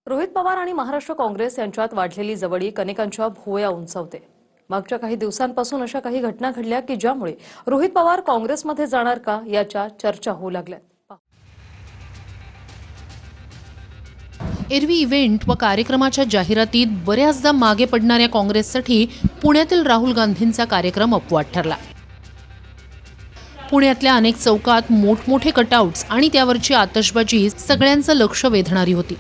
रोहित पवार आणि महाराष्ट्र काँग्रेस यांच्यात वाढलेली जवळीक अनेकांच्या भुवया उंचावते। मागच्या काही दिवसांपासून अशा काही घटना घडल्या की ज्यामुळे रोहित पवार काँग्रेसमध्ये जाणार का याच्या चर्चा होऊ लागल्या। एरवी इव्हेंट व कार्यक्रमाच्या जाहिरातीत बऱ्याचदा मागे पडणाऱ्या काँग्रेससाठी पुण्यातील राहुल गांधींचा कार्यक्रम अपवाद ठरला। पुण्यातल्या अनेक चौकात मोठमोठे कटआउट्स आणि त्यावरची आतषबाजी सगळ्यांचं लक्ष वेधणारी होती।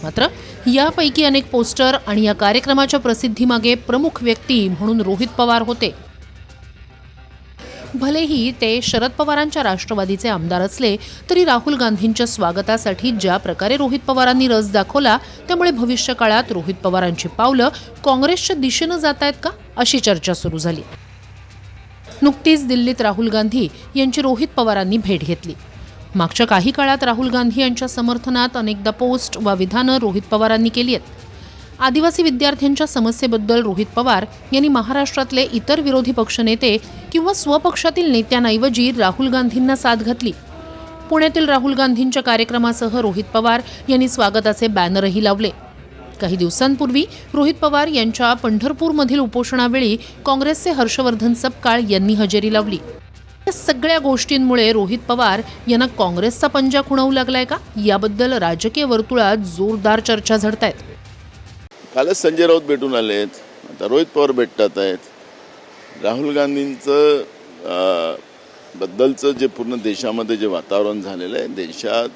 मात्र यापैकी अनेक पोस्टर आणि या कार्यक्रमाच्या प्रसिद्धीमागे प्रमुख व्यक्ती म्हणून रोहित पवार होते। भलेही ते शरद पवारांच्या राष्ट्रवादीचे आमदार असले तरी राहुल गांधींच्या स्वागतासाठी ज्या प्रकारे रोहित पवारांनी रस दाखवला त्यामुळे भविष्य काळात रोहित पवारांची पावलं काँग्रेसच्या दिशेने जात आहेत का अशी चर्चा सुरू झाली। नुकतीच दिल्लीत राहुल गांधी यांची रोहित पवारांनी भेट घेतली। मागच्या काही काळात राहुल गांधी यांच्या समर्थनात अनेकदा पोस्ट व विधानं रोहित पवारांनी केली आहेत। आदिवासी विद्यार्थ्यांच्या समस्येबद्दल रोहित पवार यांनी महाराष्ट्रातले इतर विरोधी पक्षनेते किंवा स्वपक्षातील नेत्यांऐवजी राहुल गांधींना साथ घातली। पुण्यातील राहुल गांधींच्या कार्यक्रमासह रोहित पवार यांनी स्वागताचे बॅनरही लावले। काही दिवसांपूर्वी रोहित पवार यांच्या पंढरपूरमधील उपोषणावेळी काँग्रेसचे हर्षवर्धन सपकाळ यांनी हजेरी लावली। या सगळ्या गोष्टींमुळे रोहित पवार यांना काँग्रेसचा पंजा खुणवू लागलाय का याबद्दल राजकीय वर्तुळात जोरदार चर्चा झडतायत। कालच संजय राऊत भेटून आलेत, आता रोहित पवार भेटतात आहेत। राहुल गांधींचं बद्दलचं जे पूर्ण देशामध्ये जे वातावरण झालेलं आहे, देशात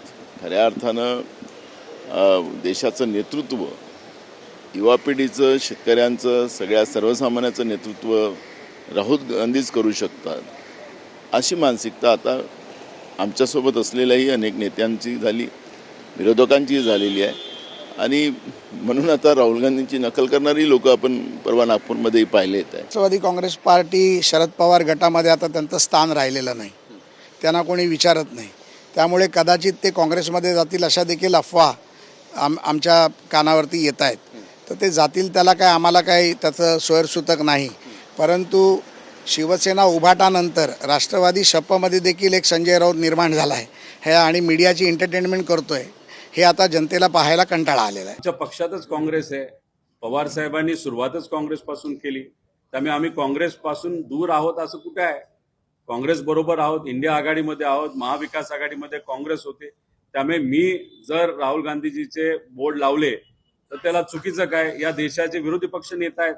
खऱ्या अर्थानं देशाचं नेतृत्व, युवा पिढीचं, शेतकऱ्यांचं, सगळ्या सर्वसामान्याचं नेतृत्व राहुल गांधीच करू शकतात अशी मानसिकता आता आमच्यासोबत असलेल्याही अनेक नेत्यांची झाली, विरोधकांची झालेली आहे। आणि म्हणून आता राहुल गांधींची नकल करणारी लोक आपण परवा नागपूरमध्येही पाहिले आहेत। राष्ट्रवादी काँग्रेस पार्टी शरद पवार गटामध्ये आता त्यांचं स्थान राहिलेलं नाही, त्यांना कोणी विचारत नाही। त्यामुळे कदाचित ते काँग्रेसमध्ये जातील अशा देखील अफवा आमच्या कानावरती येत आहेत। तर ते जातील त्याला काय आम्हाला काय त्याचं सोयरसूतक नाही, परंतु शिवसेना उभाटानंतर राष्ट्रवादी शपमध्ये देखील एक संजय राऊत निर्माण झाला आहे हे आणि मीडियाची एंटरटेनमेंट करतोय हे आता जनतेला पाहायला कंटाळा आलेला आहे। आमच्या पक्षातच काँग्रेस आहे, पवार साहेबांनी सुरुवातच काँग्रेसपासून केली, त्यामुळे आम्ही काँग्रेसपासून दूर आहोत असं कुठे आहे? काँग्रेस बरोबर आहोत, इंडिया आघाडीमध्ये आहोत, महाविकास आघाडीमध्ये काँग्रेस होते। त्यामुळे मी जर राहुल गांधीजीचे बोर्ड लावले तर त्याला चुकीचं काय? या देशाचे विरोधी पक्ष नेता आहेत,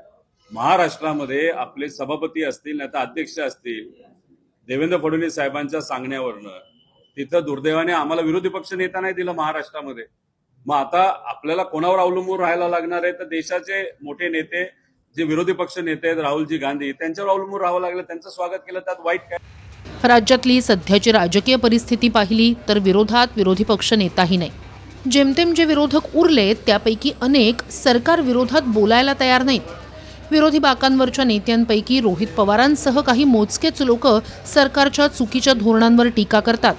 महाराष्ट्रामध्ये आपले सभापती असतील नाही तर अध्यक्ष असतील, देवेंद्र फडणवीस साहेबांच्या सांगण्यावरनं तिथं दुर्दैवाने आम्हाला विरोधी पक्ष नेता नाही दिलं महाराष्ट्रामध्ये। मग आता आपल्याला कोणावर अवलंबून राहायला लागणार आहे? तर देशाचे मोठे नेते जे विरोधी पक्ष नेते आहेत राहुलजी गांधी त्यांच्यावर अवलंबून राहावं लागलं, त्यांचं स्वागत केलं, त्यात वाईट काय? राज्यातली सध्याची राजकीय परिस्थिती पाहिली तर विरोधात विरोधी पक्ष नेताही नाही। जेमतेम जे विरोधक उरले त्यापैकी अनेक सरकार विरोधात बोलायला तयार नाहीत। विरोधी बाकांवरच्या नेत्यांपैकी रोहित पवारांसह काही मोजकेच लोक सरकारच्या चुकीच्या धोरणांवर टीका करतात।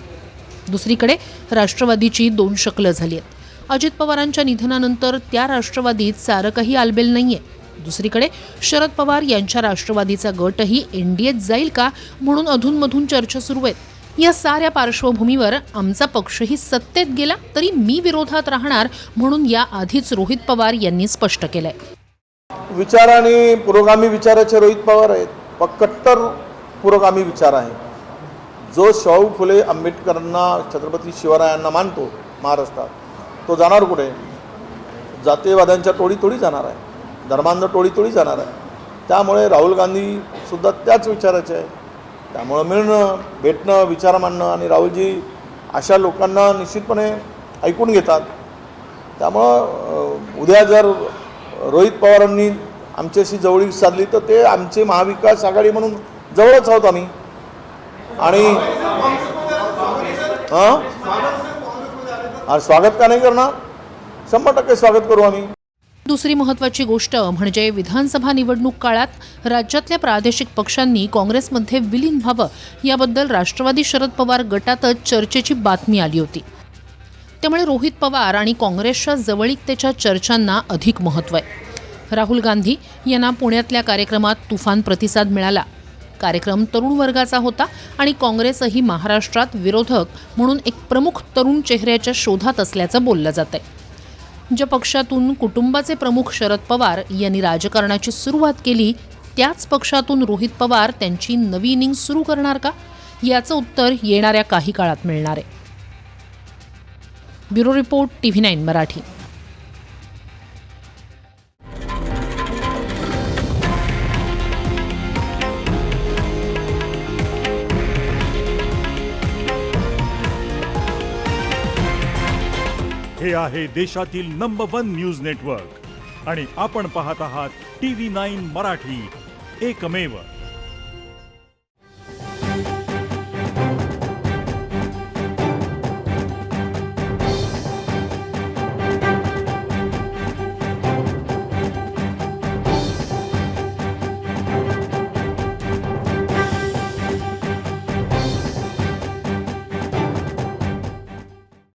दुसरीकडे राष्ट्रवादीची दोन शकलं झाली आहेत। अजित पवारांच्या निधनानंतर त्या राष्ट्रवादीत सारं काही आलबेल नाहीये। दुसरीकडे शरद पवार यांच्या राष्ट्रवादीचा गटही एनडीएत जाईल का म्हणून अधूनमधून चर्चा सुरू आहेत। या साऱ्या पार्श्वभूमीवर आमचा पक्षही सत्तेत गेला तरी मी विरोधात राहणार म्हणून या आधीच रोहित पवार यांनी स्पष्ट केलंय। विचाराने पुरोगामी विचाराचे रोहित पवार आहेत, कट्टर पुरोगामी विचार आहे। जो शाहू फुले आंबेडकरांना, छत्रपती शिवरायांना मानतो महाराष्ट्रात, तो जाणार कुठे? जातीयवाद्यांच्या टोळी जाणार आहे, धर्मांध टोळी जाणार आहे। त्यामुळे राहुल गांधी सुद्धा त्याच विचाराचे आहे। त्यामुळं मिळणं, भेटणं, विचार मांडणं आणि राहुलजी अशा लोकांना निश्चितपणे ऐकून घेतात। त्यामुळं उद्या जर रोहित पवारांनी आमच्याशी जवळीक साधली तर ते आमचे महाविकास आघाडी म्हणून जवळच आहोत आम्ही। आणि स्वागत का नाही करणार? 100% स्वागत करू आम्ही। दुसरी महत्त्वाची गोष्ट म्हणजे विधानसभा निवडणूक काळात राज्यातल्या प्रादेशिक पक्षांनी काँग्रेसमध्ये विलीन व्हावं याबद्दल राष्ट्रवादी शरद पवार गटातच चर्चेची बातमी आली होती। त्यामुळे रोहित पवार आणि काँग्रेसच्या जवळीकतेच्या चर्चांना अधिक महत्त्व आहे। राहुल गांधी यांना पुण्यातल्या कार्यक्रमात तुफान प्रतिसाद मिळाला। कार्यक्रम तरुण वर्गाचा होता आणि काँग्रेसही महाराष्ट्रात विरोधक म्हणून एक प्रमुख तरुण चेहऱ्याच्या शोधात असल्याचं बोललं जातंय। ज्या पक्षातून कुटुंबाचे प्रमुख शरद पवार यांनी राजकारणाची सुरुवात केली, त्याच पक्षातून रोहित पवार त्यांची नवी इनिंग सुरू करणार का, याचं उत्तर येणाऱ्या काही काळात मिळणार आहे. Bureau report, TV9 Marathi. हे आहे देशातील नंबर 1 न्यूज नेटवर्क आणि आपण पाहत आहात TV9 मराठी, एकमेव.